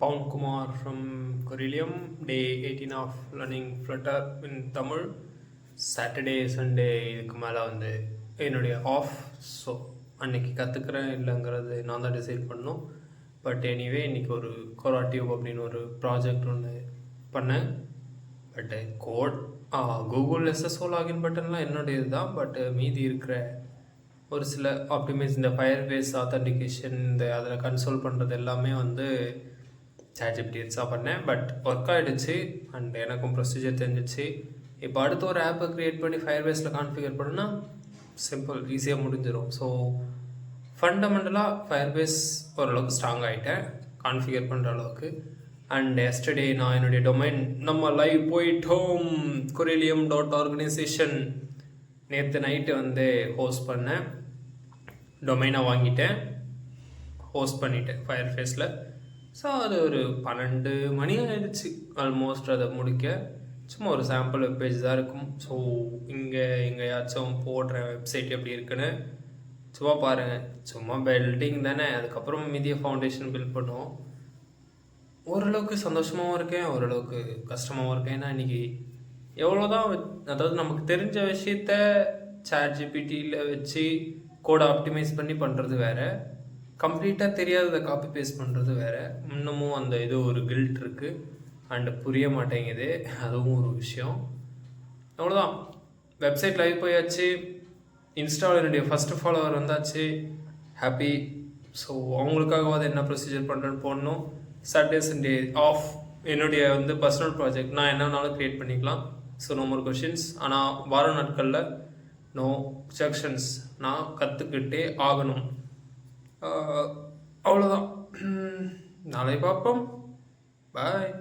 Pawan Kumar from Corellium, day 18 of learning Flutter in Tamil. Saturday Sunday இதுக்கு மேலே வந்து என்னுடைய ஆஃப். ஸோ அன்றைக்கி கற்றுக்கிறேன் இல்லைங்கிறது நான் தான் டிசைட் பண்ணோம். பட் எனிவே இன்றைக்கி ஒரு கோராட்டியூப் அப்படின்னு ஒரு ப்ராஜெக்ட் ஒன்று பண்ணேன். பட்டு கோட் கூகுள் எஸ்எஸ்ஓ லாகின் பட்டன்லாம் என்னுடையது தான். பட்டு மீதி இருக்கிற ஒரு சில ஆப்டிமைஸ் இந்த ஃபயர்பேஸ் ஆத்தன்டிகேஷன் இந்த அதில் கன்சோல் பண்ணுறது எல்லாமே வந்து ChatGPT யூஸாக பண்ணேன். பட் ஒர்க் ஆகிடுச்சு அண்ட் எனக்கும் ப்ரொசீஜர் தெரிஞ்சிச்சு. இப்போ அடுத்த ஒரு ஆப்பை க்ரியேட் பண்ணி ஃபயர்பேஸில் கான்ஃபிகர் பண்ணுன்னா சிம்பிள் ஈஸியாக முடிஞ்சிடும். ஸோ ஃபண்டமெண்டலாக ஃபயர்பேஸ் ஓரளவுக்கு ஸ்ட்ராங் ஆகிட்டேன் கான்ஃபிகர் பண்ணுற அளவுக்கு. அண்ட் எஸ்டர்டே நான் என்னுடைய டொமைன் நம்ம லைவ் போயிட்டோம் corellium.organization நேற்று நைட்டு வந்து ஹோஸ்ட் பண்ணேன். டொமைனை வாங்கிட்டேன், ஹோஸ்ட் பண்ணிட்டேன் ஃபயர்பேஸில். ஸோ அது ஒரு 12 மணி ஆயிடுச்சு ஆல்மோஸ்ட் அதை முடிக்க. சும்மா ஒரு சாம்பிள் வெப்பேஜ் தான் இருக்கும். ஸோ இங்கே எங்கேயாச்சும் போடுற வெப்சைட் எப்படி இருக்குன்னு சும்மா பாருங்கள். சும்மா பில்டிங் தானே, அதுக்கப்புறம் மீதிய ஃபவுண்டேஷன் பில்ட் பண்ணுவோம். ஓரளவுக்கு சந்தோஷமாகவும் இருக்கேன், ஓரளவுக்கு கஷ்டமாகவும் இருக்கேன். ஏன்னா இன்றைக்கி எவ்வளோதான் அதாவது நமக்கு தெரிஞ்ச விஷயத்த ChatGPTயில் வச்சு கோடை ஆப்டிமைஸ் பண்ணி பண்ணுறது வேறு, கம்ப்ளீட்டாக தெரியாததை காப்பி பேஸ்ட் பண்ணுறது வேறு. இன்னமும் அந்த இது ஒரு கில்ட் இருக்குது அண்டு புரிய மாட்டேங்குது, அதுவும் ஒரு விஷயம். அவ்வளோதான், வெப்சைட் லைவ் போயாச்சு, இன்ஸ்டாவில் என்னுடைய ஃபஸ்ட்டு ஃபாலோவர் வந்தாச்சு, ஹாப்பி. ஸோ அவங்களுக்காகவாது என்ன ப்ரொசீஜர் பண்ணுறேன்னு போடணும். சாட்டர்டே சண்டே ஆஃப், என்னுடைய வந்து பர்சனல் ப்ராஜெக்ட் நான் என்னன்னாலும் க்ரியேட் பண்ணிக்கலாம். So no more questions. ஆனால் வார நாட்களில் நோ செக்ஷன்ஸ், நான் கற்றுக்கிட்டே ஆகணும். அவ்வளோதான், நாளை பார்ப்போம். பாய்.